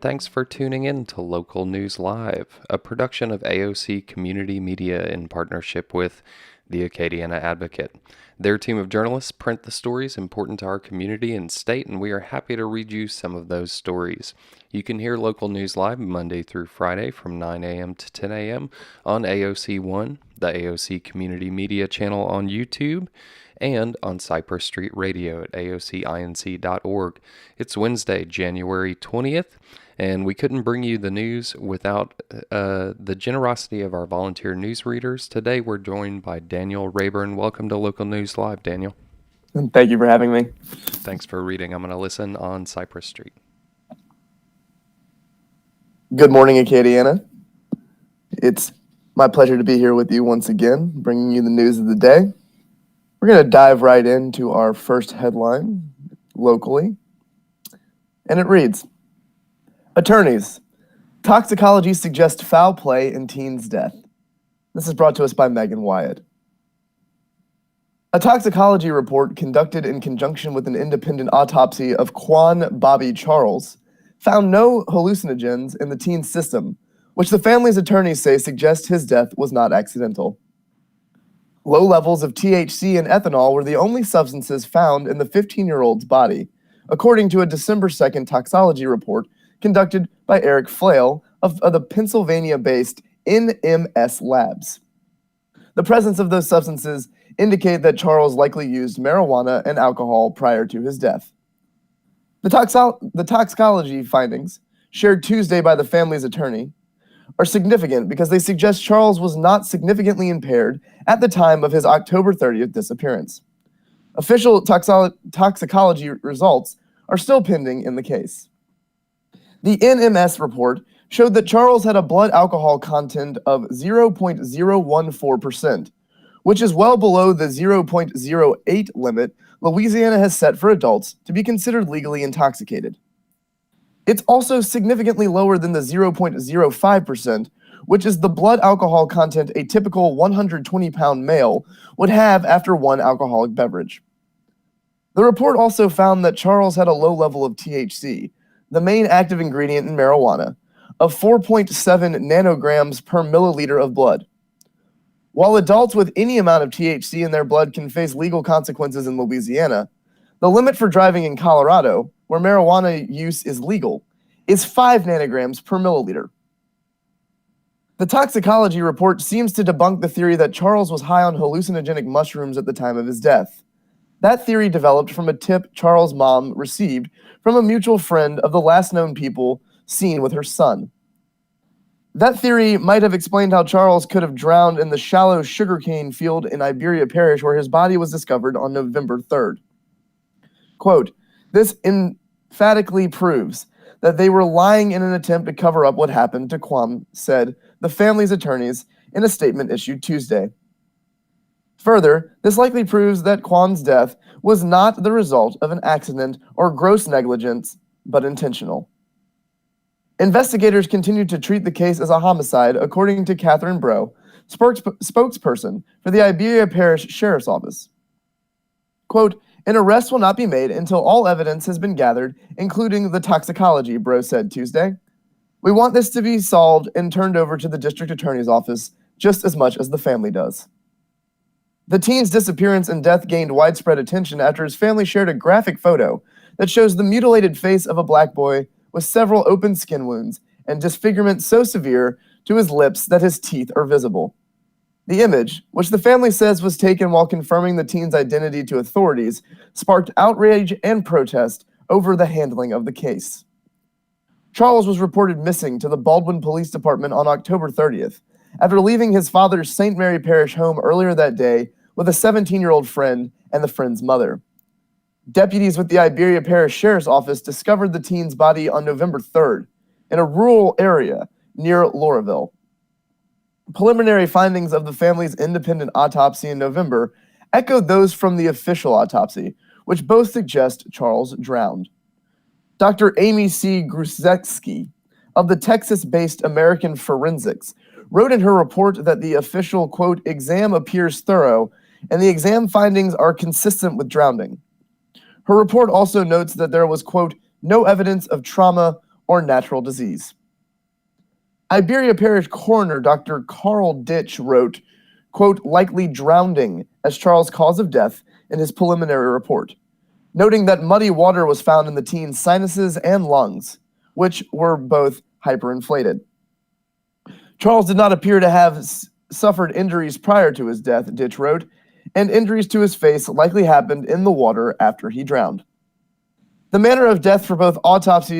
thanks for tuning in to Local News Live, a production of AOC Community Media in partnership with the Acadiana Advocate. Their team of journalists print the stories important to our community and state, and we are happy to read you some of those stories. You can hear Local News Live Monday through Friday from 9 a.m. to 10 a.m. on AOC 1, the AOC Community Media channel on YouTube, and on Cypress Street Radio at aocinc.org. It's Wednesday, January 20th, and we couldn't bring you the news without the generosity of our volunteer news readers. Today we're joined by Daniel Rayburn. Welcome to Local News Live, Daniel. Thank you for having me. Thanks for reading. I'm going to listen on Cypress Street. Good morning, Acadiana. It's my pleasure to be here with you once again, bringing you the news of the day. We're going to dive right into our first headline locally, and it reads, Attorneys, toxicology suggests foul play in teen's death. This is brought to us by Megan Wyatt. A toxicology report conducted in conjunction with an independent autopsy of Quan Bobby Charles found no hallucinogens in the teen's system, which the family's attorneys say suggests his death was not accidental. Low levels of THC and ethanol were the only substances found in the 15-year-old's body, according to a December 2nd toxicology report conducted by Eric Flail of the Pennsylvania-based NMS Labs. The presence of those substances indicate that Charles likely used marijuana and alcohol prior to his death. The toxicology findings, shared Tuesday by the family's attorney, are significant because they suggest Charles was not significantly impaired at the time of his October 30th disappearance. Official toxicology results are still pending in the case. The NMS report showed that Charles had a blood alcohol content of 0.014%, which is well below the 0.08 limit Louisiana has set for adults to be considered legally intoxicated. It's also significantly lower than the 0.05%, which is the blood alcohol content a typical 120-pound male would have after one alcoholic beverage. The report also found that Charles had a low level of THC, the main active ingredient in marijuana, of 4.7 nanograms per milliliter of blood. While adults with any amount of THC in their blood can face legal consequences in Louisiana, the limit for driving in Colorado, where marijuana use is legal, is 5 nanograms per milliliter. The toxicology report seems to debunk the theory that Charles was high on hallucinogenic mushrooms at the time of his death. That theory developed from a tip Charles' mom received from a mutual friend of the last known people seen with her son. That theory might have explained how Charles could have drowned in the shallow sugarcane field in Iberia Parish where his body was discovered on November 3rd. Quote, this emphatically proves that they were lying in an attempt to cover up what happened to Quan, said the family's attorneys in a statement issued Tuesday. Further, this likely proves that Quan's death was not the result of an accident or gross negligence, but intentional. Investigators continued to treat the case as a homicide, according to Catherine Breaux, spokesperson for the Iberia Parish Sheriff's Office. Quote, an arrest will not be made until all evidence has been gathered, including the toxicology, Breaux said Tuesday. We want this to be solved and turned over to the district attorney's office just as much as the family does. The teen's disappearance and death gained widespread attention after his family shared a graphic photo that shows the mutilated face of a black boy with several open skin wounds and disfigurement so severe to his lips that his teeth are visible. The image, which the family says was taken while confirming the teen's identity to authorities, sparked outrage and protest over the handling of the case. Charles was reported missing to the Baldwin Police Department on October 30th, after leaving his father's St. Mary Parish home earlier that day with a 17-year-old friend and the friend's mother. Deputies with the Iberia Parish Sheriff's Office discovered the teen's body on November 3rd in a rural area near Lauraville. Preliminary findings of the family's independent autopsy in November echoed those from the official autopsy, which both suggest Charles drowned. Dr. Amy C. Grusecki of the Texas-based American Forensics wrote in her report that the official, quote, exam appears thorough and the exam findings are consistent with drowning. Her report also notes that there was, quote, no evidence of trauma or natural disease. Iberia Parish Coroner Dr. Carl Ditch wrote, quote, likely drowning as Charles' cause of death in his preliminary report, noting that muddy water was found in the teen's sinuses and lungs, which were both hyperinflated. Charles did not appear to have suffered injuries prior to his death, Ditch wrote, and injuries to his face likely happened in the water after he drowned. The manner of death for both autopsy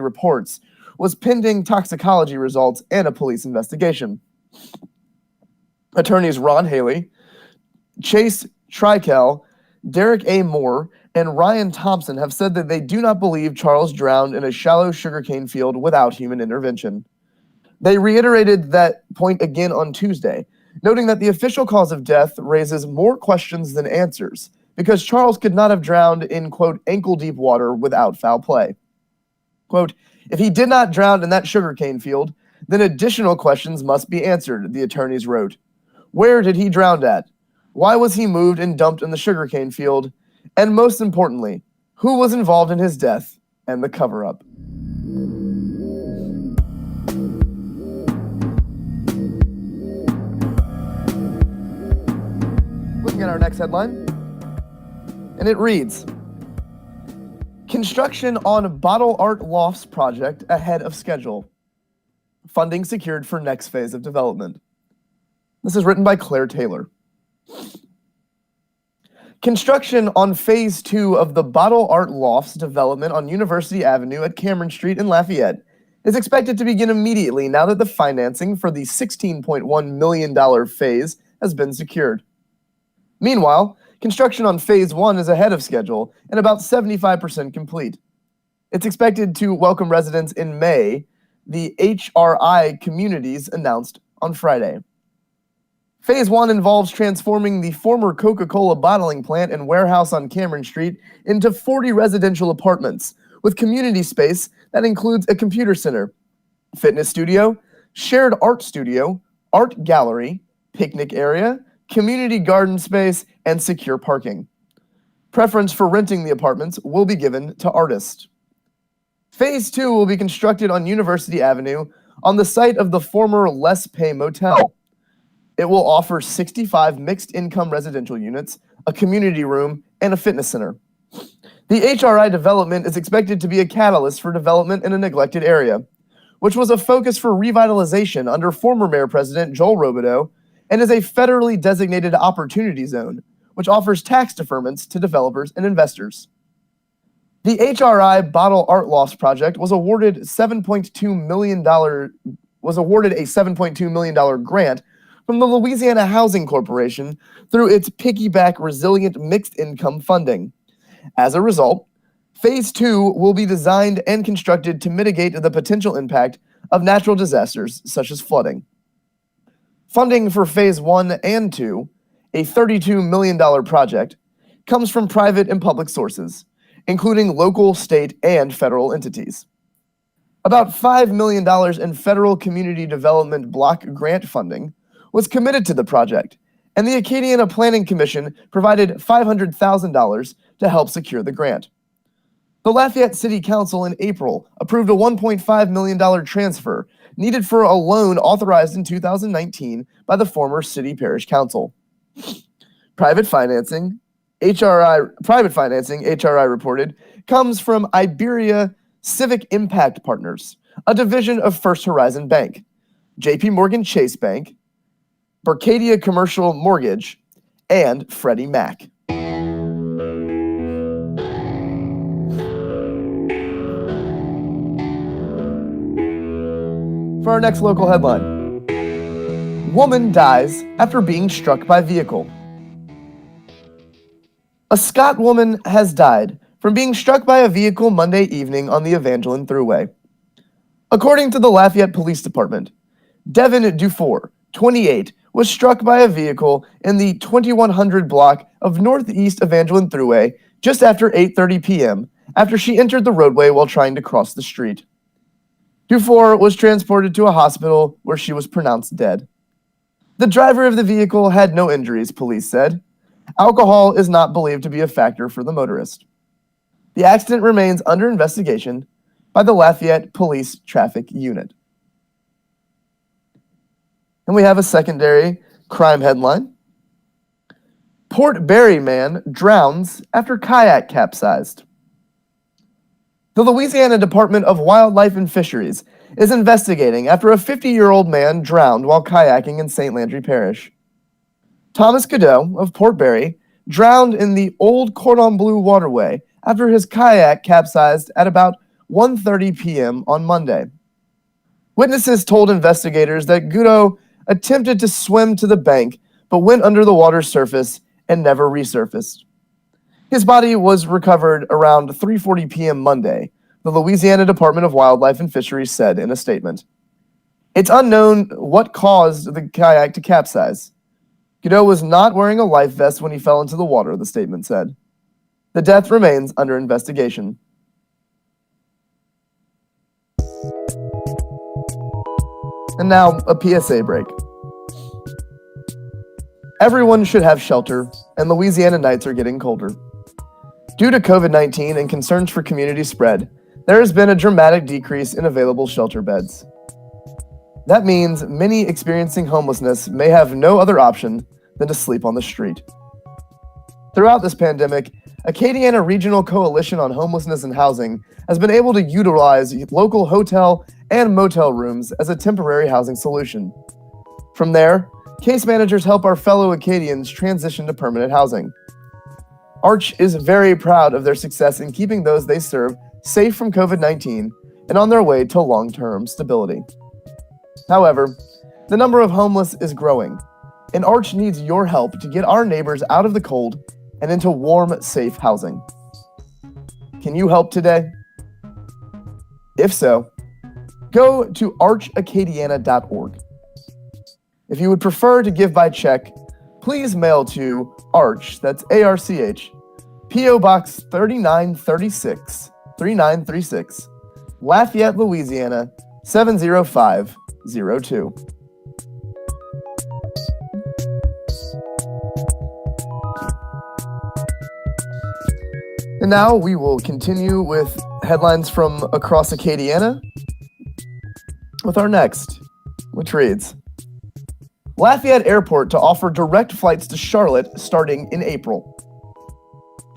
reports was pending toxicology results and a police investigation. Attorneys Ron Haley, Chase Trikel, Derek A. Moore, and Ryan Thompson have said that they do not believe Charles drowned in a shallow sugarcane field without human intervention. They reiterated that point again on Tuesday, noting that the official cause of death raises more questions than answers, because Charles could not have drowned in, quote, ankle-deep water without foul play. Quote, if he did not drown in that sugarcane field, then additional questions must be answered, the attorneys wrote. Where did he drown at? Why was he moved and dumped in the sugarcane field? And most importantly, who was involved in his death and the cover-up? Looking at our next headline, and it reads, construction on Bottle Art Lofts project ahead of schedule. Funding secured for next phase of development. This is written by Claire Taylor. Construction on Phase 2 of the Bottle Art Lofts development on University Avenue at Cameron Street in Lafayette is expected to begin immediately now that the financing for the $16.1 million phase has been secured. Meanwhile, construction on Phase 1 is ahead of schedule and about 75% complete. It's expected to welcome residents in May, the HRI Communities announced on Friday. Phase 1 involves transforming the former Coca-Cola bottling plant and warehouse on Cameron Street into 40 residential apartments, with community space that includes a computer center, fitness studio, shared art studio, art gallery, picnic area, community garden space, and secure parking. Preference for renting the apartments will be given to artists. Phase 2 will be constructed on University Avenue on the site of the former Les Pay Motel. It will offer 65 mixed-income residential units, a community room, and a fitness center. The HRI development is expected to be a catalyst for development in a neglected area, which was a focus for revitalization under former Mayor-President Joel Robideau, and is a federally designated opportunity zone, which offers tax deferments to developers and investors. The HRI Bottle Art Lofts project was awarded a $7.2 million grant from the Louisiana Housing Corporation through its Piggyback Resilient Mixed Income Funding. As a result, Phase 2 will be designed and constructed to mitigate the potential impact of natural disasters such as flooding. Funding for Phase 1 and 2, a $32 million project, comes from private and public sources, including local, state, and federal entities. About $5 million in federal community development block grant funding was committed to the project, and the Acadiana Planning Commission provided $500,000 to help secure the grant. The Lafayette City Council in April approved a $1.5 million transfer needed for a loan authorized in 2019 by the former City Parish Council. Private financing, HRI reported, comes from Iberia Civic Impact Partners, a division of First Horizon Bank, JP Morgan Chase Bank, Berkadia Commercial Mortgage, and Freddie Mac. For our next local headline, woman dies after being struck by vehicle. A Scott woman has died from being struck by a vehicle Monday evening on the Evangeline Thruway. According to the Lafayette Police Department, Devin Dufour, 28, was struck by a vehicle in the 2100 block of Northeast Evangeline Thruway just after 8:30 p.m. after she entered the roadway while trying to cross the street. Dufour was transported to a hospital where she was pronounced dead. The driver of the vehicle had no injuries, police said. Alcohol is not believed to be a factor for the motorist. The accident remains under investigation by the Lafayette Police Traffic Unit. And we have a secondary crime headline. Port Barre man drowns after kayak capsized. The Louisiana Department of Wildlife and Fisheries is investigating after a 50-year-old man drowned while kayaking in St. Landry Parish. Thomas Godot of Port Barre drowned in the Old Cordon Bleu waterway after his kayak capsized at about 1:30 p.m. on Monday. Witnesses told investigators that Godot attempted to swim to the bank but went under the water's surface and never resurfaced. His body was recovered around 3:40 p.m. Monday, the Louisiana Department of Wildlife and Fisheries said in a statement. It's unknown what caused the kayak to capsize. Godot was not wearing a life vest when he fell into the water, the statement said. The death remains under investigation. And now, a PSA break. Everyone should have shelter, and Louisiana nights are getting colder. Due to COVID-19 and concerns for community spread, there has been a dramatic decrease in available shelter beds. That means many experiencing homelessness may have no other option than to sleep on the street. Throughout this pandemic, Acadiana Regional Coalition on Homelessness and Housing has been able to utilize local hotel and motel rooms as a temporary housing solution. From there, case managers help our fellow Acadians transition to permanent housing. Arch is very proud of their success in keeping those they serve safe from COVID-19 and on their way to long-term stability. However, the number of homeless is growing, and Arch needs your help to get our neighbors out of the cold and into warm, safe housing. Can you help today? If so, go to archacadiana.org. If you would prefer to give by check, please mail to Arch, that's ARCH, P.O. Box 3936, Lafayette, Louisiana, 70502. And now we will continue with headlines from across Acadiana with our next, which reads, Lafayette Airport to offer direct flights to Charlotte starting in April.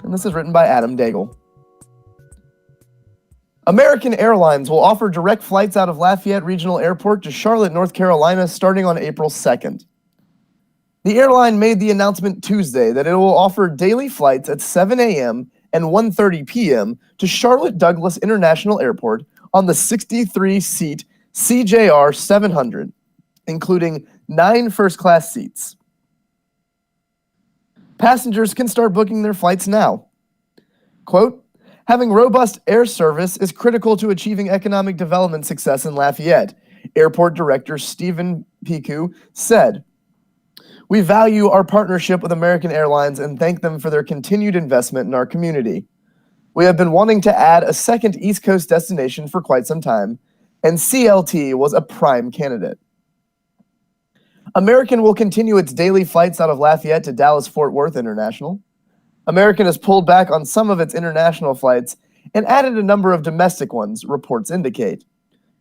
And this is written by Adam Daigle. American Airlines will offer direct flights out of Lafayette Regional Airport to Charlotte, North Carolina starting on April 2nd. The airline made the announcement Tuesday that it will offer daily flights at 7 a.m. and 1:30 p.m. to Charlotte Douglas International Airport on the 63-seat CJR 700, including 9 first-class seats. Passengers can start booking their flights now. Quote, having robust air service is critical to achieving economic development success in Lafayette, Airport Director Stephen Piku said. We value our partnership with American Airlines and thank them for their continued investment in our community. We have been wanting to add a second East Coast destination for quite some time, and CLT was a prime candidate. American will continue its daily flights out of Lafayette to Dallas-Fort Worth International. American has pulled back on some of its international flights and added a number of domestic ones, reports indicate.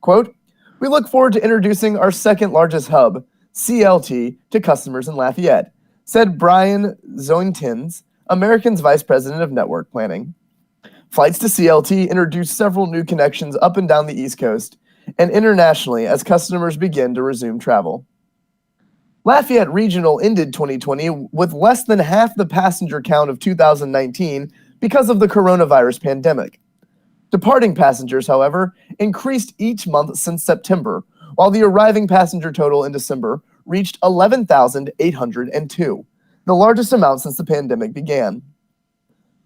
Quote, we look forward to introducing our second largest hub, CLT, to customers in Lafayette, said Brian Zointins, American's Vice President of Network Planning. Flights to CLT introduced several new connections up and down the East Coast and internationally as customers begin to resume travel. Lafayette Regional ended 2020 with less than half the passenger count of 2019 because of the coronavirus pandemic. Departing passengers, however, increased each month since September, while the arriving passenger total in December reached 11,802, the largest amount since the pandemic began.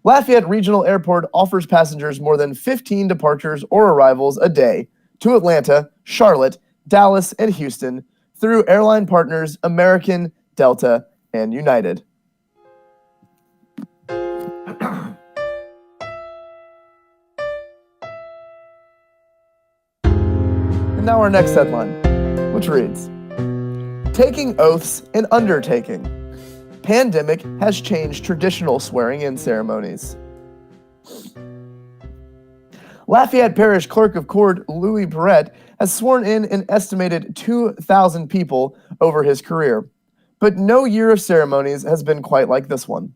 Lafayette Regional Airport offers passengers more than 15 departures or arrivals a day to Atlanta, Charlotte, Dallas, and Houston through airline partners American, Delta, and United. And now our next headline, which reads, Taking Oaths and Undertaking. Pandemic has changed traditional swearing-in ceremonies. Lafayette Parish Clerk of Court Louis Perret has sworn in an estimated 2,000 people over his career, but no year of ceremonies has been quite like this one.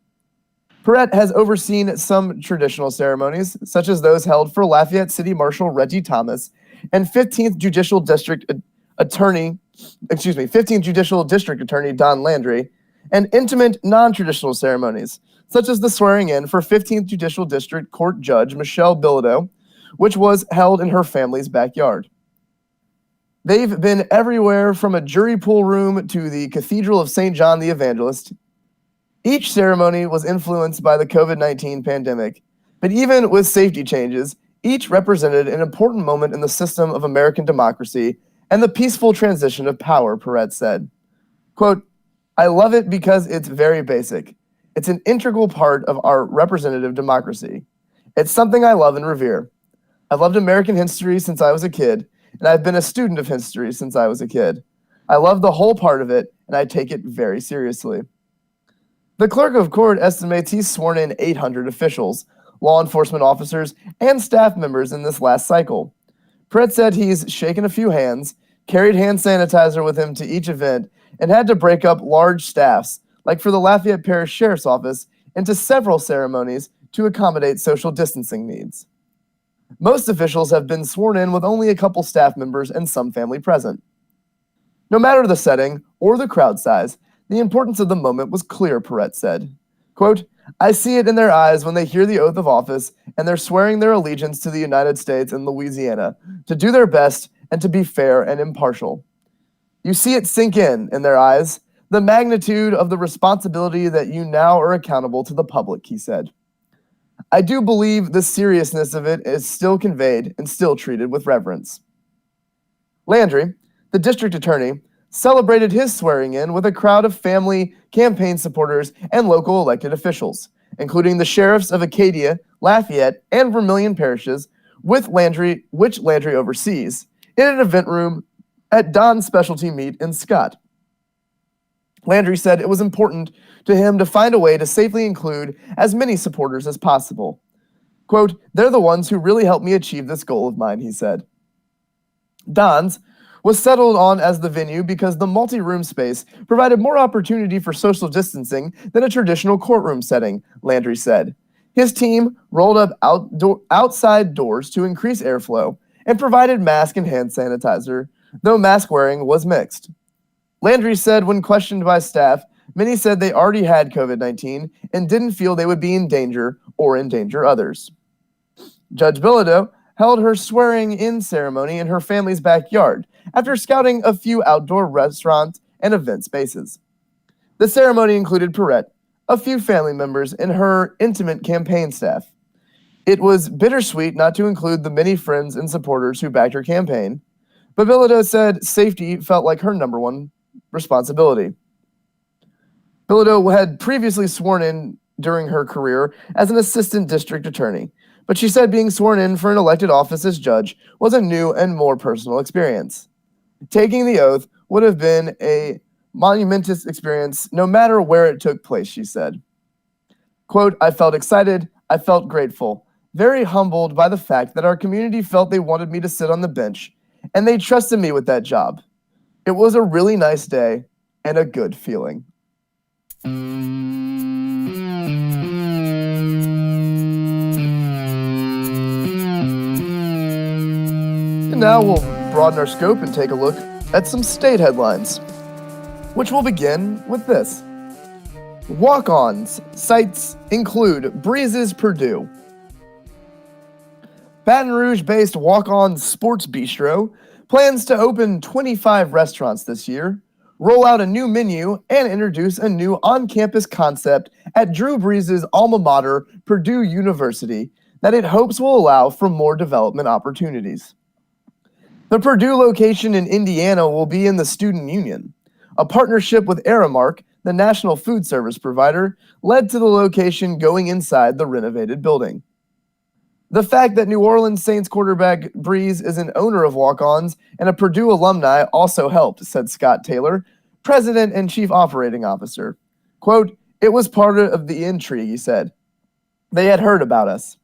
Perret has overseen some traditional ceremonies, such as those held for Lafayette City Marshal Reggie Thomas and 15th Judicial District Attorney Don Landry, and intimate non-traditional ceremonies, such as the swearing in for 15th Judicial District Court Judge Michelle Bilodeau, which was held in her family's backyard. They've been everywhere from a jury pool room to the Cathedral of St. John the Evangelist. Each ceremony was influenced by the COVID-19 pandemic, but even with safety changes, each represented an important moment in the system of American democracy and the peaceful transition of power, Perret said. Quote, "I love it because it's very basic. It's an integral part of our representative democracy. It's something I love and revere. I've loved American history since I was a kid, and I've been a student of history since I was a kid. I love the whole part of it, and I take it very seriously." The clerk of court estimates he's sworn in 800 officials, law enforcement officers, and staff members in this last cycle. Perret said he's shaken a few hands, carried hand sanitizer with him to each event, and had to break up large staffs, like for the Lafayette Parish Sheriff's Office, into several ceremonies to accommodate social distancing needs. Most officials have been sworn in with only a couple staff members and some family present. No matter the setting or the crowd size, the importance of the moment was clear, Perret said. Quote, "I see it in their eyes when they hear the oath of office and they're swearing their allegiance to the United States and Louisiana, to do their best and to be fair and impartial. You see it sink in their eyes, the magnitude of the responsibility that you now are accountable to the public," he said. "I do believe the seriousness of it is still conveyed and still treated with reverence." Landry, the district attorney, celebrated his swearing in with a crowd of family, campaign supporters, and local elected officials, including the sheriffs of Acadia, Lafayette, and Vermilion parishes, which Landry oversees, in an event room at Don's specialty meet in Scott. Landry said it was important to him to find a way to safely include as many supporters as possible. Quote, "They're the ones who really helped me achieve this goal of mine," he said. Don's was settled on as the venue because the multi-room space provided more opportunity for social distancing than a traditional courtroom setting, Landry said. His team rolled up outside doors to increase airflow and provided mask and hand sanitizer, though mask wearing was mixed. Landry said when questioned by staff, many said they already had COVID-19 and didn't feel they would be in danger or endanger others. Judge Bilodeau held her swearing-in ceremony in her family's backyard after scouting a few outdoor restaurants and event spaces. The ceremony included Perret, a few family members, and her intimate campaign staff. It was bittersweet not to include the many friends and supporters who backed her campaign, but Bilodeau said safety felt like her number one responsibility. Bilodeau had previously sworn in during her career as an assistant district attorney, but she said being sworn in for an elected office as judge was a new and more personal experience. Taking the oath would have been a monumentous experience no matter where it took place, she said. Quote, "I felt excited, I felt grateful, very humbled by the fact that our community felt they wanted me to sit on the bench, and they trusted me with that job. It was a really nice day and a good feeling." And now we'll broaden our scope and take a look at some state headlines, which will begin with this. Walk-ons sites include Breeze's Purdue. Baton Rouge-based Walk-On Sports Bistro plans to open 25 restaurants this year, roll out a new menu, and introduce a new on-campus concept at Drew Brees' alma mater, Purdue University, that it hopes will allow for more development opportunities. The Purdue location in Indiana will be in the Student Union. A partnership with Aramark, the national food service provider, led to the location going inside the renovated building. The fact that New Orleans Saints quarterback Brees is an owner of Walk-Ons and a Purdue alumni also helped, said Scott Taylor, president and chief operating officer. Quote, "It was part of the intrigue," he said. "They had heard about us."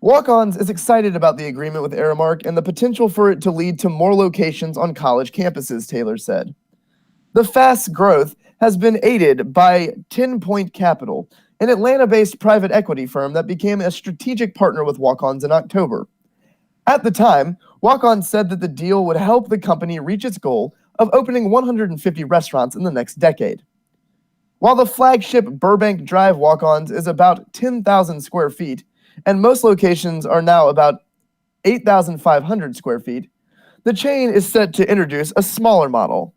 Walk-Ons is excited about the agreement with Aramark and the potential for it to lead to more locations on college campuses, Taylor said. The fast growth has been aided by 10 Point Capital, an Atlanta-based private equity firm that became a strategic partner with Walk-Ons in October. At the time, Walk-Ons said that the deal would help the company reach its goal of opening 150 restaurants in the next decade. While the flagship Burbank Drive Walk-Ons is about 10,000 square feet, and most locations are now about 8,500 square feet, the chain is set to introduce a smaller model.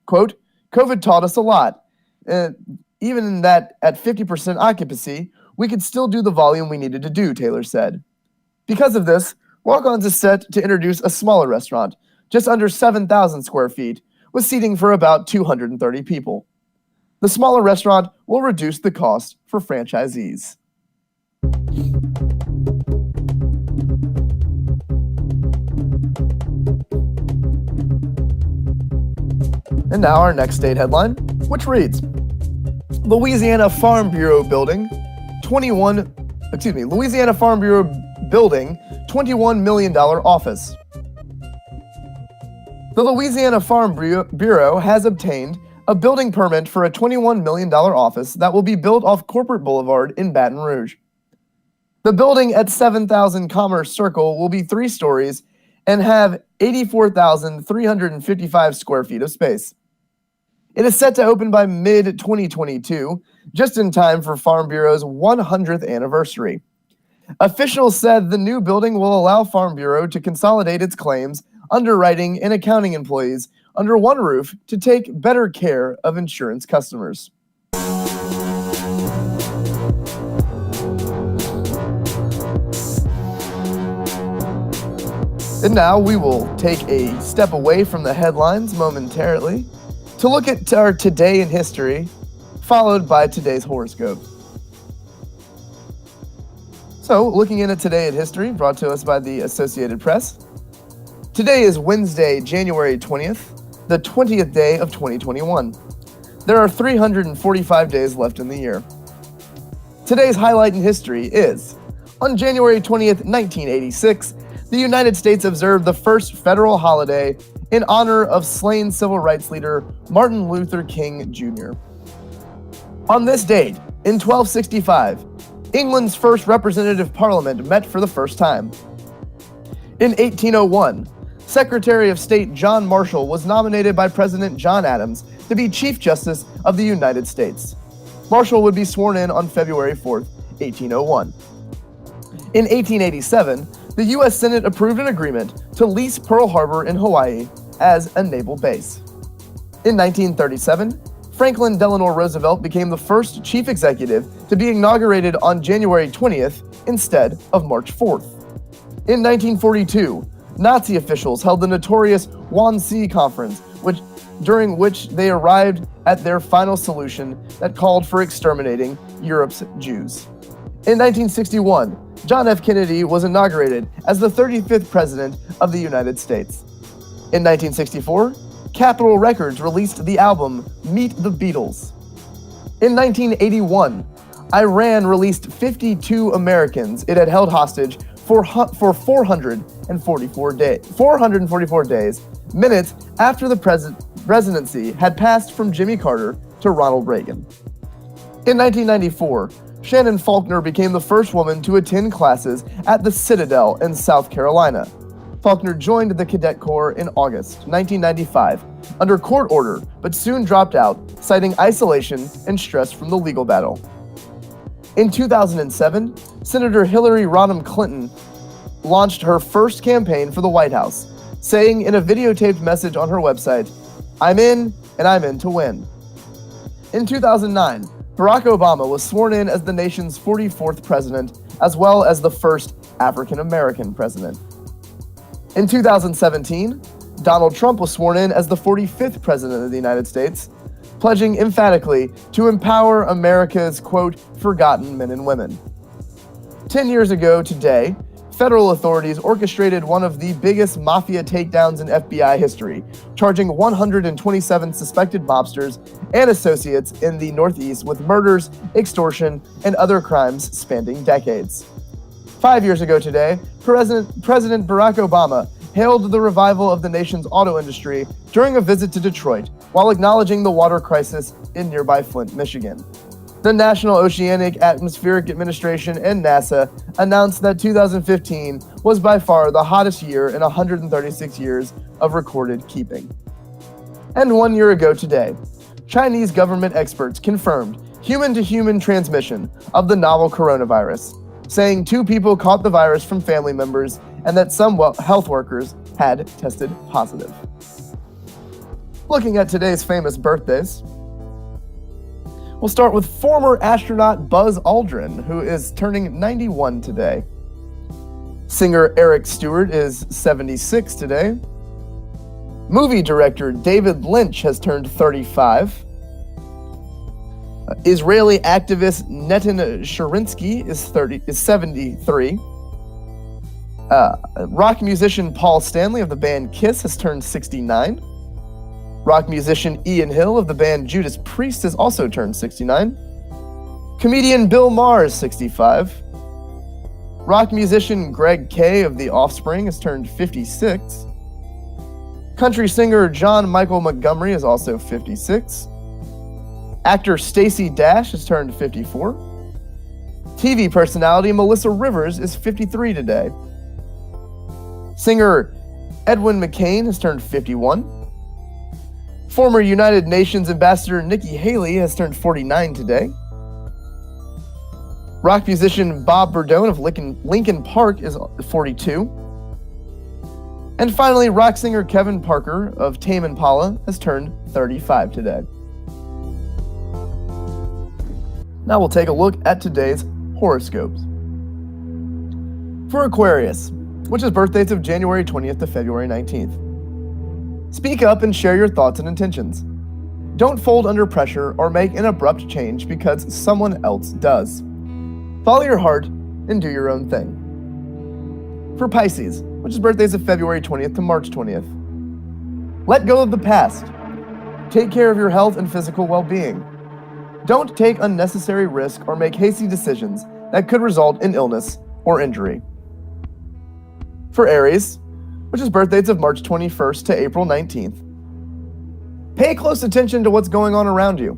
Quote, COVID taught us a lot. Even in that at 50% occupancy, we could still do the volume we needed to do, Taylor said. Because of this, Walk-Ons is set to introduce a smaller restaurant, just under 7,000 square feet, with seating for about 230 people. The smaller restaurant will reduce the cost for franchisees. And now our next state headline, which reads, Louisiana Farm Bureau building $21 million office. The Louisiana Farm Bureau has obtained a building permit for a $21 million office that will be built off Corporate Boulevard in Baton Rouge. The building at 7,000 Commerce Circle will be 3 stories and have 84,355 square feet of space. It is set to open by mid-2022, just in time for Farm Bureau's 100th anniversary. Officials said the new building will allow Farm Bureau to consolidate its claims, underwriting, and accounting employees under one roof to take better care of insurance customers. And now we will take a step away from the headlines momentarily to look at our Today in History, followed by today's horoscope. So, looking in at Today in History, brought to us by the Associated Press. Today is Wednesday, January 20th, the 20th day of 2021. There are 345 days left in the year. Today's highlight in history is, on January 20th, 1986, the United States observed the first federal holiday in honor of slain civil rights leader Martin Luther King Jr. On this date, in 1265, England's first representative parliament met for the first time. In 1801, Secretary of State John Marshall was nominated by President John Adams to be Chief Justice of the United States. Marshall would be sworn in on February 4th, 1801. In 1887, the U.S. Senate approved an agreement to lease Pearl Harbor in Hawaii as a naval base. In 1937, Franklin Delano Roosevelt became the first chief executive to be inaugurated on January 20th instead of March 4th. In 1942, Nazi officials held the notorious Wannsee Conference, during which they arrived at their final solution that called for exterminating Europe's Jews. In 1961, John F. Kennedy was inaugurated as the 35th President of the United States. In 1964, Capitol Records released the album Meet the Beatles. In 1981, Iran released 52 Americans it had held hostage for 444 days, minutes after the presidency had passed from Jimmy Carter to Ronald Reagan. In 1994, Shannon Faulkner became the first woman to attend classes at the Citadel in South Carolina. Faulkner joined the Cadet Corps in August 1995 under court order, but soon dropped out, citing isolation and stress from the legal battle. In 2007, Senator Hillary Rodham Clinton launched her first campaign for the White House, saying in a videotaped message on her website, "I'm in, and I'm in to win." In 2009, Barack Obama was sworn in as the nation's 44th president, as well as the first African-American president. In 2017, Donald Trump was sworn in as the 45th president of the United States, pledging emphatically to empower America's, quote, forgotten men and women. 10 years ago today, federal authorities orchestrated one of the biggest mafia takedowns in FBI history, charging 127 suspected mobsters and associates in the Northeast with murders, extortion, and other crimes spanning decades. 5 years ago today, President Barack Obama hailed the revival of the nation's auto industry during a visit to Detroit while acknowledging the water crisis in nearby Flint, Michigan. The National Oceanic Atmospheric Administration and NASA announced that 2015 was by far the hottest year in 136 years of recorded keeping. And 1 year ago today, Chinese government experts confirmed human-to-human transmission of the novel coronavirus, saying 2 people caught the virus from family members and that some health workers had tested positive. Looking at today's famous birthdays, we'll start with former astronaut Buzz Aldrin, who is turning 91 today. Singer Eric Stewart is 76 today. Movie director David Lynch has turned 35. Israeli activist Netan Sharinsky is 73. Rock musician Paul Stanley of the band Kiss has turned 69. Rock musician Ian Hill of the band Judas Priest has also turned 69. Comedian Bill Maher is 65. Rock musician Greg Kay of The Offspring has turned 56. Country singer John Michael Montgomery is also 56. Actor Stacey Dash has turned 54. TV personality Melissa Rivers is 53 today. Singer Edwin McCain has turned 51. Former United Nations Ambassador Nikki Haley has turned 49 today. Rock musician Bob Burdone of Linkin Park is 42. And finally, rock singer Kevin Parker of Tame Impala has turned 35 today. Now we'll take a look at today's horoscopes. For Aquarius, which is birthdays of January 20th to February 19th. Speak up and share your thoughts and intentions. Don't fold under pressure or make an abrupt change because someone else does. Follow your heart and do your own thing. For Pisces, which is birthdays of February 20th to March 20th. Let go of the past. Take care of your health and physical well-being. Don't take unnecessary risk or make hasty decisions that could result in illness or injury. For Aries, which is birthdays of March 21st to April 19th. Pay close attention to what's going on around you.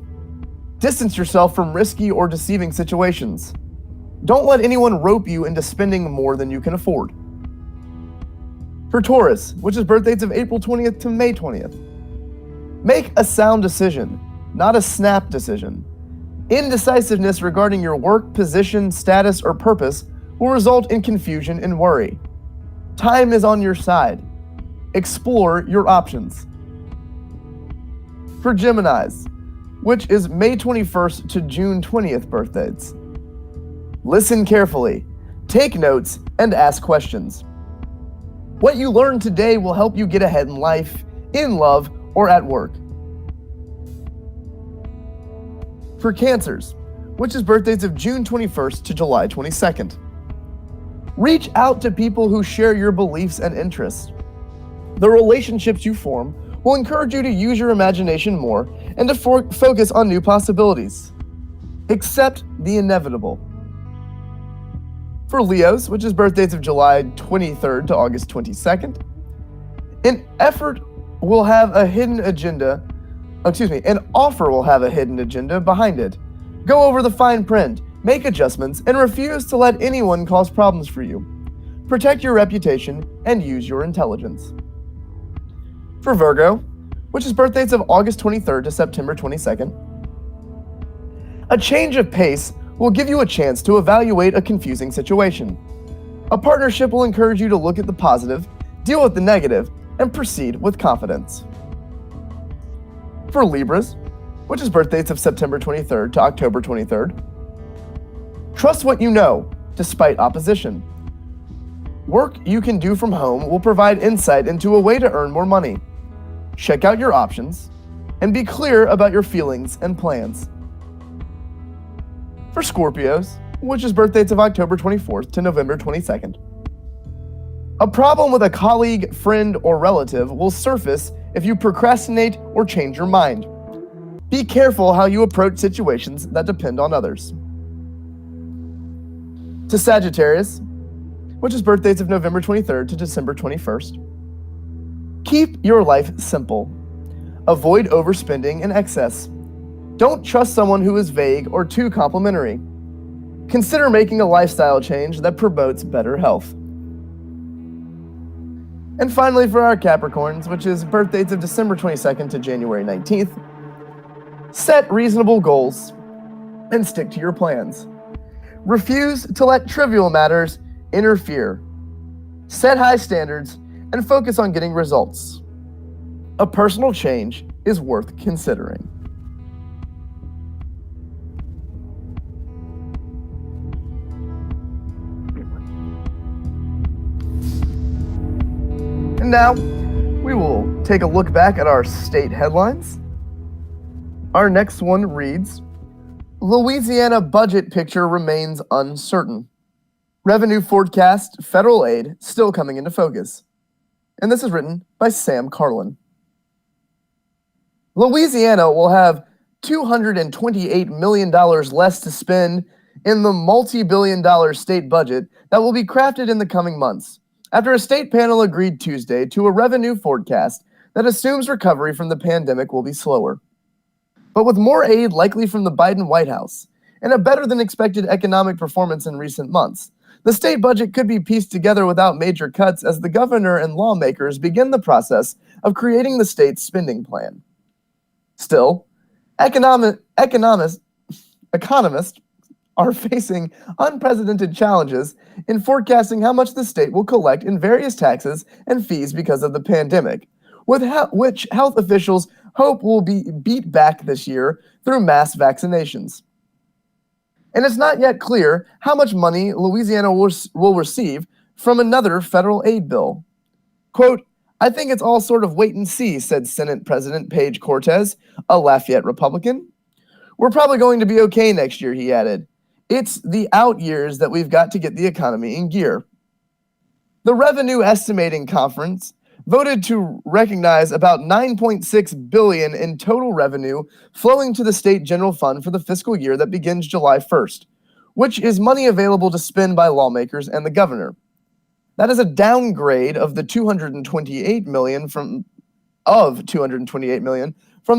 Distance yourself from risky or deceiving situations. Don't let anyone rope you into spending more than you can afford. For Taurus, which is birthdays of April 20th to May 20th. Make a sound decision, not a snap decision. Indecisiveness regarding your work, position, status, or purpose will result in confusion and worry. Time is on your side. Explore your options. For Geminis, which is May 21st to June 20th birthdays. Listen carefully, take notes, and ask questions. What you learn today will help you get ahead in life, in love, or at work. For Cancers, which is birthdays of June 21st to July 22nd. Reach out to people who share your beliefs and interests. The relationships you form will encourage you to use your imagination more and to focus on new possibilities. Accept the inevitable. For Leos, which is birthdays of July 23rd to August 22nd, an offer will have a hidden agenda behind it. Go over the fine print, make adjustments, and refuse to let anyone cause problems for you. Protect your reputation and use your intelligence. For Virgo, which is birthdays of August 23rd to September 22nd, a change of pace will give you a chance to evaluate a confusing situation. A partnership will encourage you to look at the positive, deal with the negative, and proceed with confidence. For Libras, which is birthdays of September 23rd to October 23rd, trust what you know, despite opposition. Work you can do from home will provide insight into a way to earn more money. Check out your options, and be clear about your feelings and plans. For Scorpios, which is birthdays of October 24th to November 22nd, a problem with a colleague, friend, or relative will surface if you procrastinate or change your mind. Be careful how you approach situations that depend on others. To Sagittarius, which is birthdates of November 23rd to December 21st. Keep your life simple. Avoid overspending and excess. Don't trust someone who is vague or too complimentary. Consider making a lifestyle change that promotes better health. And finally, for our Capricorns, which is birthdates of December 22nd to January 19th, set reasonable goals and stick to your plans. Refuse to let trivial matters interfere. Set high standards and focus on getting results. A personal change is worth considering. And now, we will take a look back at our state headlines. Our next one reads, Louisiana budget picture remains uncertain. Revenue forecast, federal aid still coming into focus. And this is written by Sam Carlin. Louisiana will have $228 million less to spend in the multi-billion-dollar state budget that will be crafted in the coming months, after a state panel agreed Tuesday to a revenue forecast that assumes recovery from the pandemic will be slower. But with more aid likely from the Biden White House and a better-than-expected economic performance in recent months, the state budget could be pieced together without major cuts as the governor and lawmakers begin the process of creating the state's spending plan. Still, economists are facing unprecedented challenges in forecasting how much the state will collect in various taxes and fees because of the pandemic, which health officials hope will be beat back this year through mass vaccinations. And it's not yet clear how much money Louisiana will receive from another federal aid bill. Quote, I think it's all sort of wait and see, said Senate President Paige Cortez, a Lafayette Republican. We're probably going to be okay next year, he added. It's the out years that we've got to get the economy in gear. The Revenue Estimating Conference voted to recognize about $9.6 billion in total revenue flowing to the state general fund for the fiscal year that begins July 1st, which is money available to spend by lawmakers and the governor. That is a downgrade of the $228 million from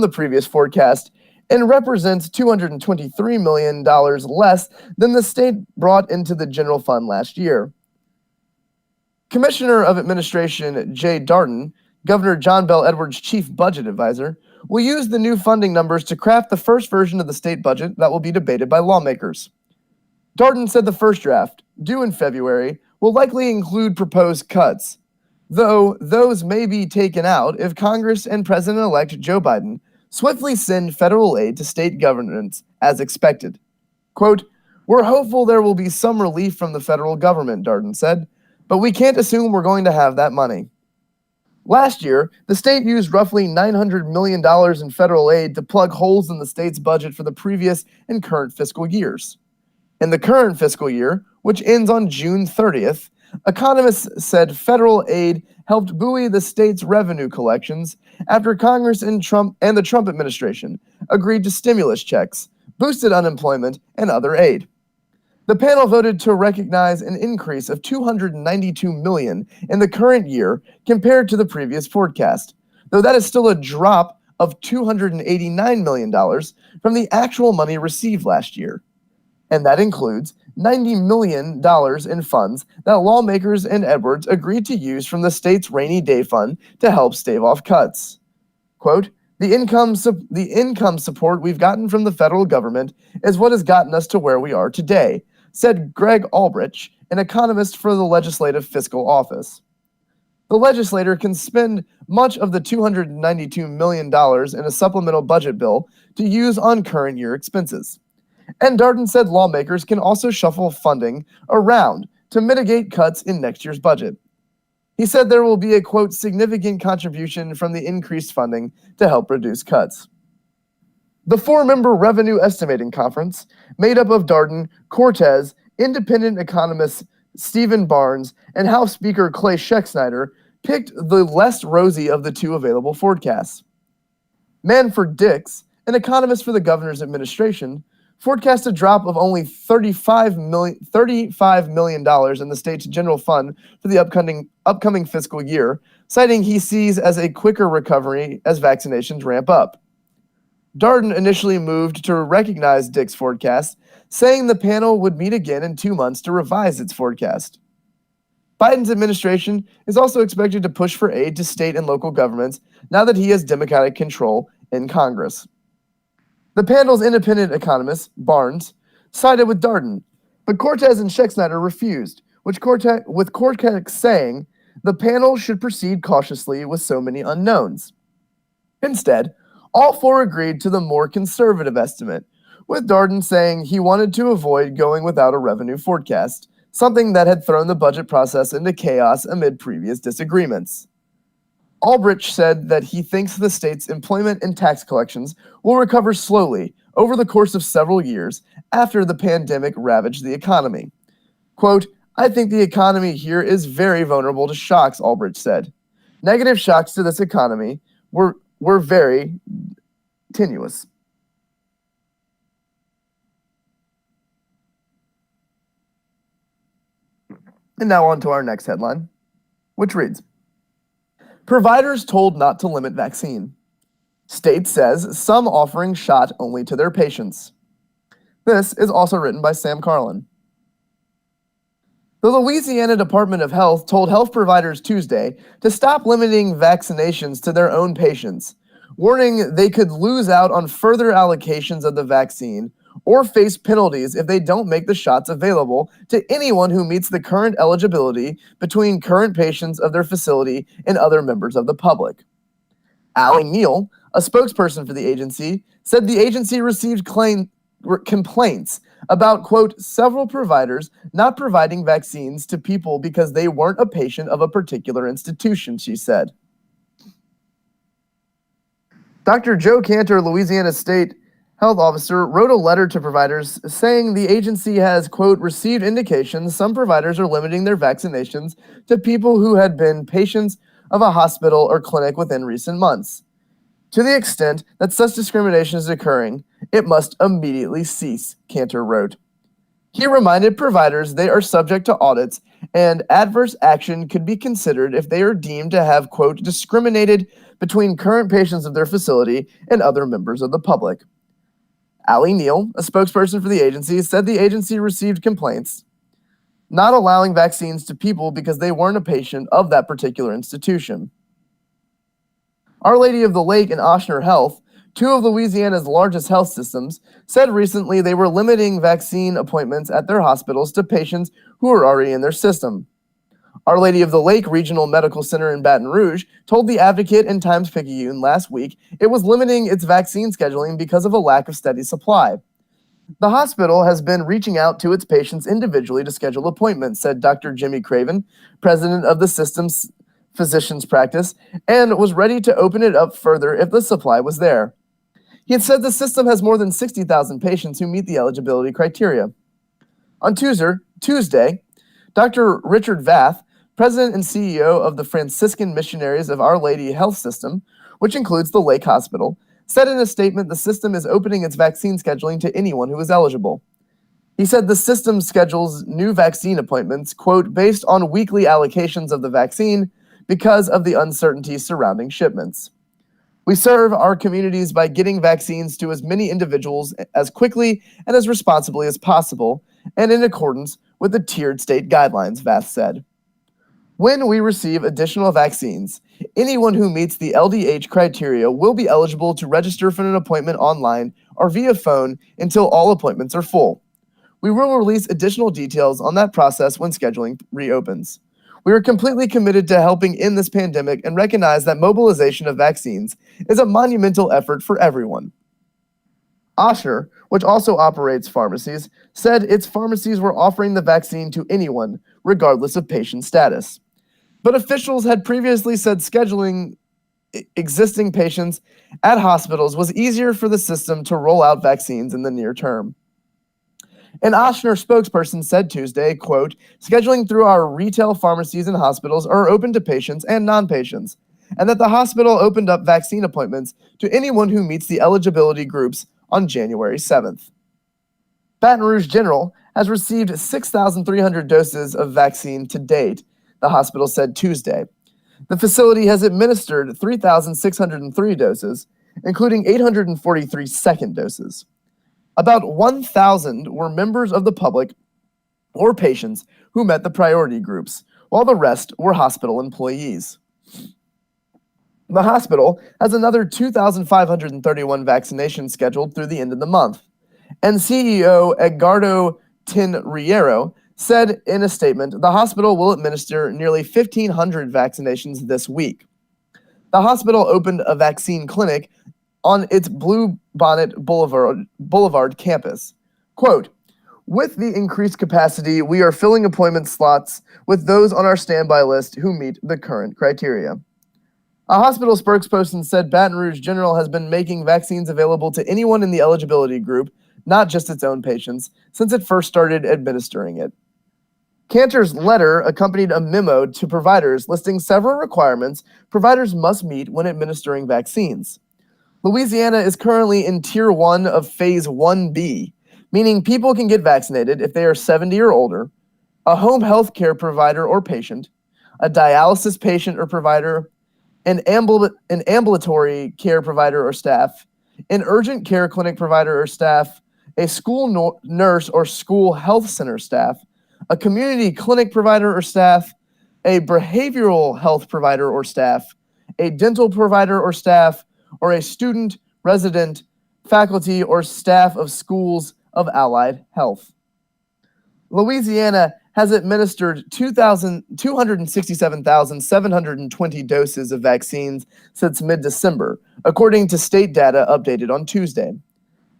the previous forecast and represents $223 million less than the state brought into the general fund last year. Commissioner of Administration Jay Darden, Governor John Bel Edwards' chief budget advisor, will use the new funding numbers to craft the first version of the state budget that will be debated by lawmakers. Darden said the first draft, due in February, will likely include proposed cuts, though those may be taken out if Congress and President-elect Joe Biden swiftly send federal aid to state governments as expected. Quote, we're hopeful there will be some relief from the federal government, Darden said, but we can't assume we're going to have that money. Last year, the state used roughly $900 million in federal aid to plug holes in the state's budget for the previous and current fiscal years. In the current fiscal year, which ends on June 30th, economists said federal aid helped buoy the state's revenue collections after Congress and the Trump administration agreed to stimulus checks, boosted unemployment, and other aid. The panel voted to recognize an increase of $292 million in the current year compared to the previous forecast, though that is still a drop of $289 million from the actual money received last year. And that includes $90 million in funds that lawmakers and Edwards agreed to use from the state's rainy day fund to help stave off cuts. Quote, the income support we've gotten from the federal government is what has gotten us to where we are today, said Greg Albrecht, an economist for the Legislative Fiscal Office. The legislator can spend much of the $292 million in a supplemental budget bill to use on current year expenses. And Darden said lawmakers can also shuffle funding around to mitigate cuts in next year's budget. He said there will be a, quote, significant contribution from the increased funding to help reduce cuts. The four-member Revenue Estimating Conference, made up of Darden, Cortez, independent economists Stephen Barnes, and House Speaker Clay Schexnayder, picked the less rosy of the two available forecasts. Manford Dix, an economist for the governor's administration, forecast a drop of only $35 million in the state's general fund for the upcoming fiscal year, citing he sees as a quicker recovery as vaccinations ramp up. Darden initially moved to recognize Dick's forecast, saying the panel would meet again in 2 months to revise its forecast. Biden's administration is also expected to push for aid to state and local governments now that he has Democratic control in Congress. The panel's independent economist, Barnes, sided with Darden, but Cortez and Schexnayder refused, with Cortez saying the panel should proceed cautiously with so many unknowns. Instead, all four agreed to the more conservative estimate, with Darden saying he wanted to avoid going without a revenue forecast, something that had thrown the budget process into chaos amid previous disagreements. Albrecht said that he thinks the state's employment and tax collections will recover slowly over the course of several years after the pandemic ravaged the economy. Quote, "I think the economy here is very vulnerable to shocks," Albrecht said. "Negative shocks to this economy were very tenuous." And now on to our next headline, which reads, "Providers told not to limit vaccine. State says some offering shot only to their patients." This is also written by Sam Carlin. The Louisiana Department of Health told health providers Tuesday to stop limiting vaccinations to their own patients, warning they could lose out on further allocations of the vaccine or face penalties if they don't make the shots available to anyone who meets the current eligibility between current patients of their facility and other members of the public. Allie Neal, a spokesperson for the agency, said the agency received complaints about, quote, several providers not providing vaccines to people because they weren't a patient of a particular institution, she said. Dr. Joe Cantor, Louisiana State Health Officer, wrote a letter to providers saying the agency has, quote, received indications some providers are limiting their vaccinations to people who had been patients of a hospital or clinic within recent months. To the extent that such discrimination is occurring, it must immediately cease, Cantor wrote. He reminded providers they are subject to audits and adverse action could be considered if they are deemed to have, quote, discriminated between current patients of their facility and other members of the public. Allie Neal, a spokesperson for the agency, said the agency received complaints not allowing vaccines to people because they weren't a patient of that particular institution. Our Lady of the Lake and Ochsner Health, two of Louisiana's largest health systems, said recently they were limiting vaccine appointments at their hospitals to patients who were already in their system. Our Lady of the Lake Regional Medical Center in Baton Rouge told the Advocate and Times-Picayune last week it was limiting its vaccine scheduling because of a lack of steady supply. The hospital has been reaching out to its patients individually to schedule appointments, said Dr. Jimmy Craven, president of the system's physician's practice, and was ready to open it up further if the supply was there. He had said the system has more than 60,000 patients who meet the eligibility criteria. On Tuesday, Dr. Richard Vath, president and CEO of the Franciscan Missionaries of Our Lady Health System, which includes the Lake Hospital, said in a statement the system is opening its vaccine scheduling to anyone who is eligible. He said the system schedules new vaccine appointments, quote, based on weekly allocations of the vaccine because of the uncertainty surrounding shipments. We serve our communities by getting vaccines to as many individuals as quickly and as responsibly as possible, and in accordance with the tiered state guidelines, Vath said. When we receive additional vaccines, anyone who meets the LDH criteria will be eligible to register for an appointment online or via phone until all appointments are full. We will release additional details on that process when scheduling reopens. We are completely committed to helping end this pandemic and recognize that mobilization of vaccines is a monumental effort for everyone. Ochsner, which also operates pharmacies, said its pharmacies were offering the vaccine to anyone, regardless of patient status. But officials had previously said scheduling existing patients at hospitals was easier for the system to roll out vaccines in the near term. An Ochsner spokesperson said Tuesday, quote, scheduling through our retail pharmacies and hospitals are open to patients and non-patients, and that the hospital opened up vaccine appointments to anyone who meets the eligibility groups on January 7th. Baton Rouge General has received 6,300 doses of vaccine to date, the hospital said Tuesday. The facility has administered 3,603 doses, including 843 second doses. About 1,000 were members of the public or patients who met the priority groups, while the rest were hospital employees. The hospital has another 2,531 vaccinations scheduled through the end of the month, and CEO Edgardo Tinriero said in a statement the hospital will administer nearly 1,500 vaccinations this week. The hospital opened a vaccine clinic on its Blue Bonnet Boulevard campus. Quote, "With the increased capacity, we are filling appointment slots with those on our standby list who meet the current criteria." A hospital spokesperson said Baton Rouge General has been making vaccines available to anyone in the eligibility group, not just its own patients, since it first started administering it. Cantor's letter accompanied a memo to providers listing several requirements providers must meet when administering vaccines. Louisiana is currently in Tier 1 of Phase 1B, meaning people can get vaccinated if they are 70 or older, a home health care provider or patient, a dialysis patient or provider, an ambulatory care provider or staff, an urgent care clinic provider or staff, a school nurse or school health center staff, a community clinic provider or staff, a behavioral health provider or staff, a dental provider or staff, or a student, resident, faculty, or staff of schools of allied health. Louisiana has administered 267,720 doses of vaccines since mid-December, according to state data updated on Tuesday.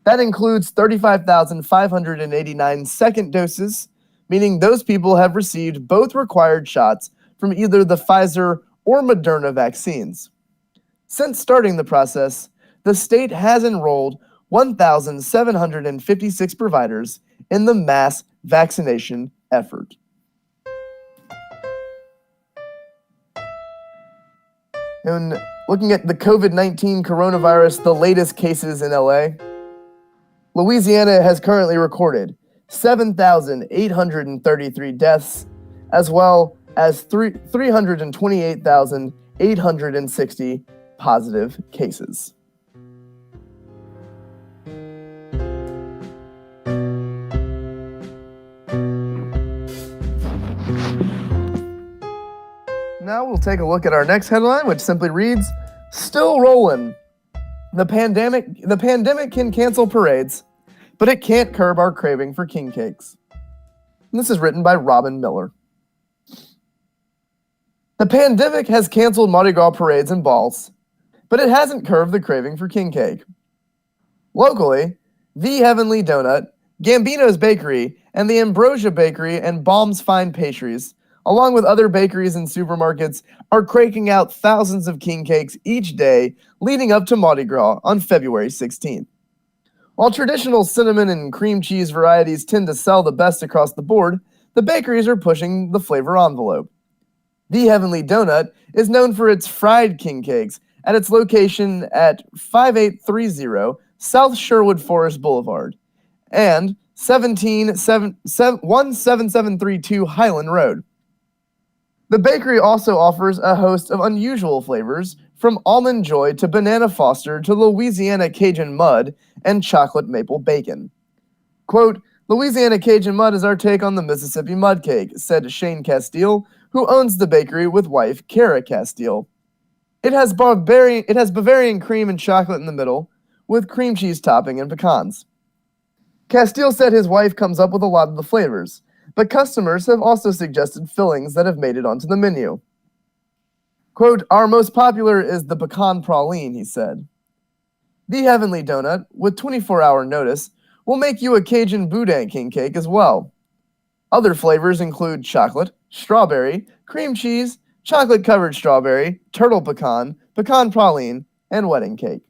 That includes 35,589 second doses, meaning those people have received both required shots from either the Pfizer or Moderna vaccines. Since starting the process, the state has enrolled 1,756 providers in the mass vaccination effort. And looking at the COVID-19 coronavirus, the latest cases in LA, Louisiana has currently recorded 7,833 deaths, as well as 328,860 positive cases. Now we'll take a look at our next headline, which simply reads, "Still Rollin'. The pandemic can cancel parades, but it can't curb our craving for king cakes." And this is written by Robin Miller. The pandemic has canceled Mardi Gras parades and balls, but it hasn't curbed the craving for king cake. Locally, The Heavenly Donut, Gambino's Bakery, and the Ambrosia Bakery and Baum's Fine Pastries, along with other bakeries and supermarkets, are cranking out thousands of king cakes each day leading up to Mardi Gras on February 16th. While traditional cinnamon and cream cheese varieties tend to sell the best across the board, the bakeries are pushing the flavor envelope. The Heavenly Donut is known for its fried king cakes at its location at 5830 South Sherwood Forest Boulevard and 17732 Highland Road. The bakery also offers a host of unusual flavors, from Almond Joy to Banana Foster to Louisiana Cajun Mud and Chocolate Maple Bacon. Quote, "Louisiana Cajun Mud is our take on the Mississippi Mud Cake," said Shane Castile, who owns the bakery with wife Kara Castile. It has Bavarian cream and chocolate in the middle, with cream cheese topping and pecans. Castile said his wife comes up with a lot of the flavors, but customers have also suggested fillings that have made it onto the menu. Quote, "Our most popular is the pecan praline," he said. The Heavenly Donut, with 24-hour notice, will make you a Cajun boudin king cake as well. Other flavors include chocolate, strawberry, cream cheese, chocolate-covered strawberry, turtle pecan, pecan praline, and wedding cake.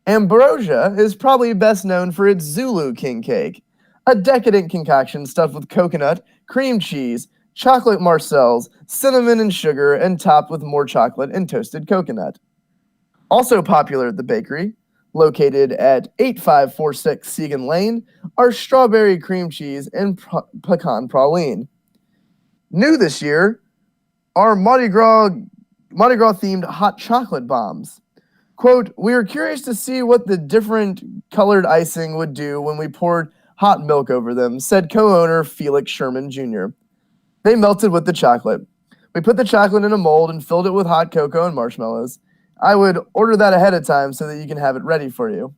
Ambrosia is probably best known for its Zulu king cake, a decadent concoction stuffed with coconut, cream cheese, chocolate marcels, cinnamon and sugar, and topped with more chocolate and toasted coconut. Also popular at the bakery, Located at 8546 Segan Lane are strawberry cream cheese and pecan praline. New this year are Mardi Gras themed hot chocolate bombs. Quote, we are curious to see what the different colored icing would do when we poured hot milk over them, said co-owner Felix Sherman Jr. They melted with the chocolate. We put the chocolate in a mold and filled it with hot cocoa and marshmallows. I would order that ahead of time so that you can have it ready for you.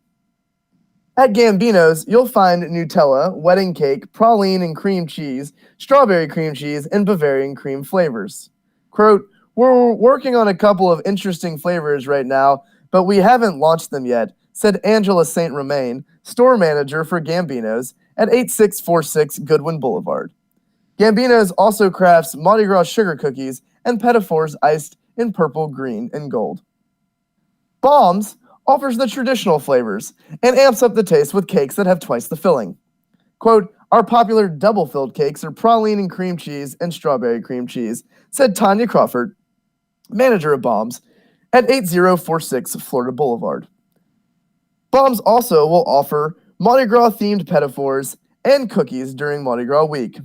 At Gambino's, you'll find Nutella, wedding cake, praline and cream cheese, strawberry cream cheese, and Bavarian cream flavors. Quote, we're working on a couple of interesting flavors right now, but we haven't launched them yet, said Angela St. Romain, store manager for Gambino's at 8646 Goodwin Boulevard. Gambino's also crafts Mardi Gras sugar cookies and Petitfours iced in purple, green, and gold. Bombs offers the traditional flavors and amps up the taste with cakes that have twice the filling. Quote, our popular double-filled cakes are praline and cream cheese and strawberry cream cheese, said Tanya Crawford, manager of Bombs, at 8046 Florida Boulevard. Bombs also will offer Mardi Gras-themed Petitfours and cookies during Mardi Gras week.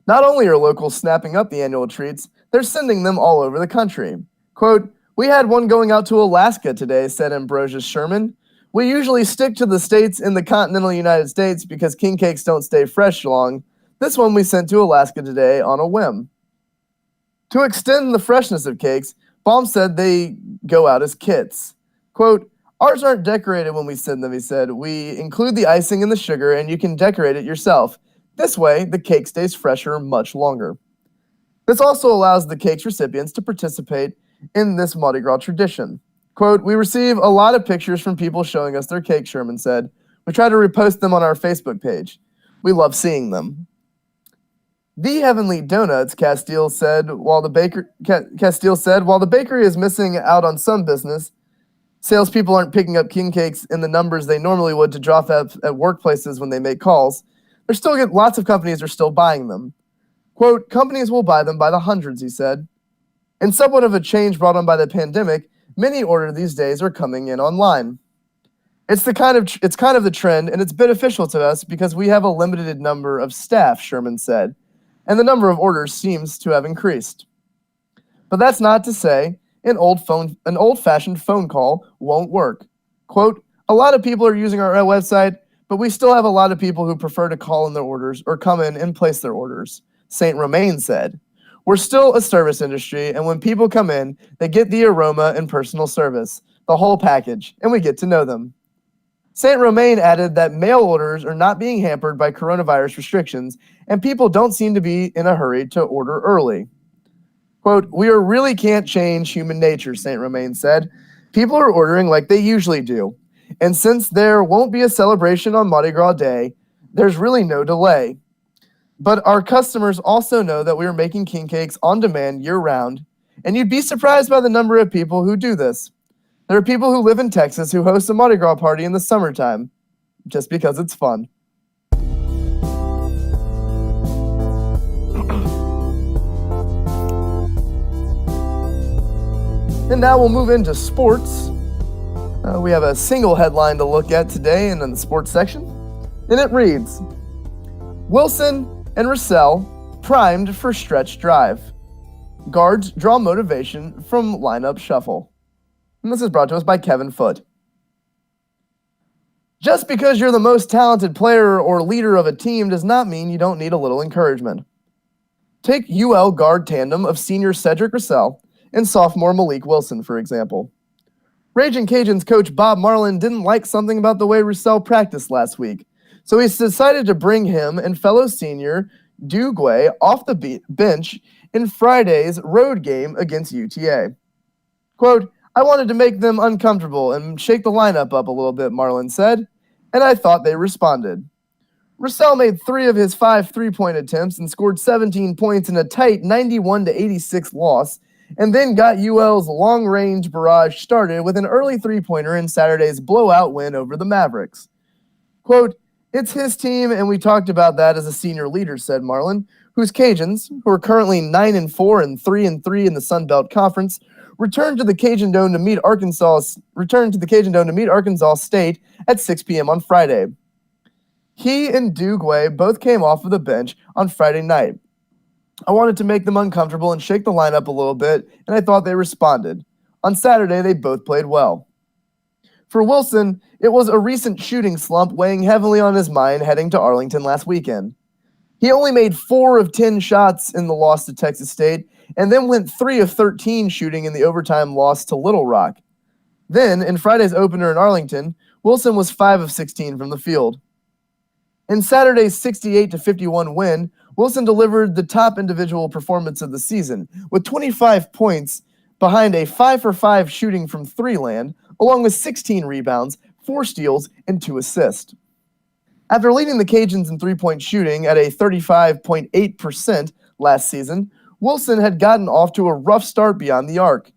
Not only are locals snapping up the annual treats, they're sending them all over the country. Quote, we had one going out to Alaska today, said Ambrosius Sherman. We usually stick to the states in the continental United States because king cakes don't stay fresh long. This one we sent to Alaska today on a whim. To extend the freshness of cakes, Baum said they go out as kits. Quote, ours aren't decorated when we send them, he said. We include the icing and the sugar, and you can decorate it yourself. This way, the cake stays fresher much longer. This also allows the cake's recipients to participate in this Mardi Gras tradition. Quote, we receive a lot of pictures from people showing us their cake, Sherman said. We try to repost them on our Facebook page. We love seeing them. The Heavenly Donuts, Castile said, while the bakery is missing out on some business, salespeople aren't picking up king cakes in the numbers they normally would to drop at workplaces when they make calls. Lots of companies are still buying them. Quote, companies will buy them by the hundreds, he said. In somewhat of a change brought on by the pandemic, many orders these days are coming in online. It's kind of the trend, and it's beneficial to us because we have a limited number of staff, Sherman said, and the number of orders seems to have increased. But that's not to say an old-fashioned phone call won't work. Quote, a lot of people are using our website, but we still have a lot of people who prefer to call in their orders or come in and place their orders, St. Romain said. We're still a service industry, and when people come in, they get the aroma and personal service, the whole package, and we get to know them. St. Romain added that mail orders are not being hampered by coronavirus restrictions, and people don't seem to be in a hurry to order early. Quote, we really can't change human nature, St. Romain said. People are ordering like they usually do, and since there won't be a celebration on Mardi Gras Day, there's really no delay. But our customers also know that we are making king cakes on demand year-round, and you'd be surprised by the number of people who do this. There are people who live in Texas who host a Mardi Gras party in the summertime, just because it's fun. And now we'll move into sports. We have a single headline to look at today in the sports section, and it reads, Wilson and Russell primed for stretch drive. Guards draw motivation from lineup shuffle. And this is brought to us by Kevin Foote. Just because you're the most talented player or leader of a team does not mean you don't need a little encouragement. Take UL guard tandem of senior Cedric Russell and sophomore Malik Wilson, for example. Raging Cajuns coach Bob Marlin didn't like something about the way Russell practiced last week, so he decided to bring him and fellow senior Dugway off the bench in Friday's road game against UTA. Quote, I wanted to make them uncomfortable and shake the lineup up a little bit, Marlin said, and I thought they responded. Russell made 3 of his 5 three-point attempts and scored 17 points in a tight 91-86 loss, and then got UL's long-range barrage started with an early three-pointer in Saturday's blowout win over the Mavericks. Quote, it's his team, and we talked about that as a senior leader, said Marlin, whose Cajuns, who are currently 9-4 and 3-3 in the Sun Belt Conference, returned to the Cajun Dome to meet Arkansas State at 6 p.m. on Friday. He and Dugway both came off of the bench on Friday night. I wanted to make them uncomfortable and shake the lineup a little bit, and I thought they responded. On Saturday, they both played well. For Wilson, it was a recent shooting slump weighing heavily on his mind heading to Arlington last weekend. He only made 4 of 10 shots in the loss to Texas State, and then went 3 of 13 shooting in the overtime loss to Little Rock. Then, in Friday's opener in Arlington, Wilson was 5 of 16 from the field. In Saturday's 68-51 win, Wilson delivered the top individual performance of the season, with 25 points behind a 5-for-5 shooting from 3 land, along with 16 rebounds, 4 steals, and 2 assists. After leading the Cajuns in three-point shooting at a 35.8% last season, Wilson had gotten off to a rough start beyond the arc.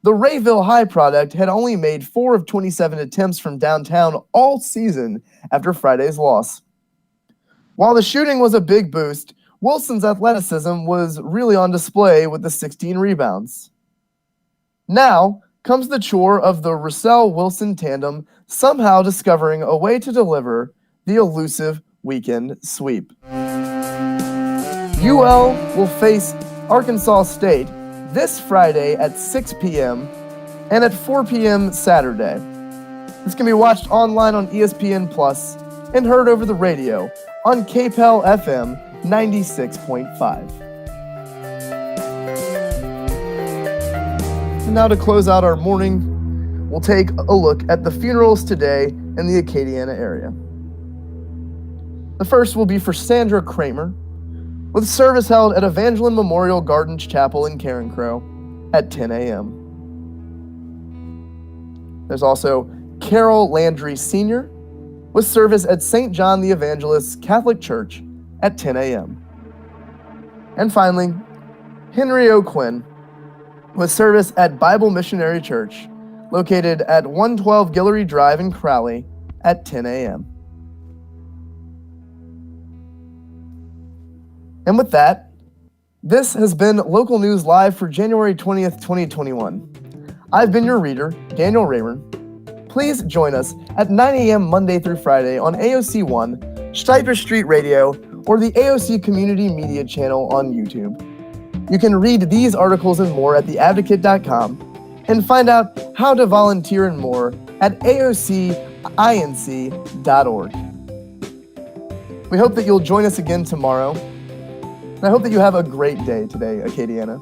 The Rayville High product had only made 4 of 27 attempts from downtown all season after Friday's loss. While the shooting was a big boost, Wilson's athleticism was really on display with the 16 rebounds. Now comes the chore of the Russell-Wilson tandem somehow discovering a way to deliver the elusive weekend sweep. UL will face Arkansas State this Friday at 6 p.m. and at 4 p.m. Saturday. This can be watched online on ESPN Plus and heard over the radio on KPEL FM 96.5. And now to close out our morning, we'll take a look at the funerals today in the Acadiana area. The first will be for Sandra Kramer, with service held at Evangeline Memorial Gardens Chapel in Carencro at 10 a.m. There's also Carol Landry Sr., with service at St. John the Evangelist Catholic Church at 10 a.m. And finally, Henry O'Quinn, with service at Bible Missionary Church, located at 112 Guillory Drive in Crowley at 10 a.m. And with that, this has been Local News Live for January 20th, 2021. I've been your reader, Daniel Rayburn. Please join us at 9 a.m. Monday through Friday on AOC 1, Striper Street Radio, or the AOC Community Media channel on YouTube. You can read these articles and more at theadvocate.com and find out how to volunteer and more at aocinc.org. We hope that you'll join us again tomorrow. And I hope that you have a great day today, Acadiana.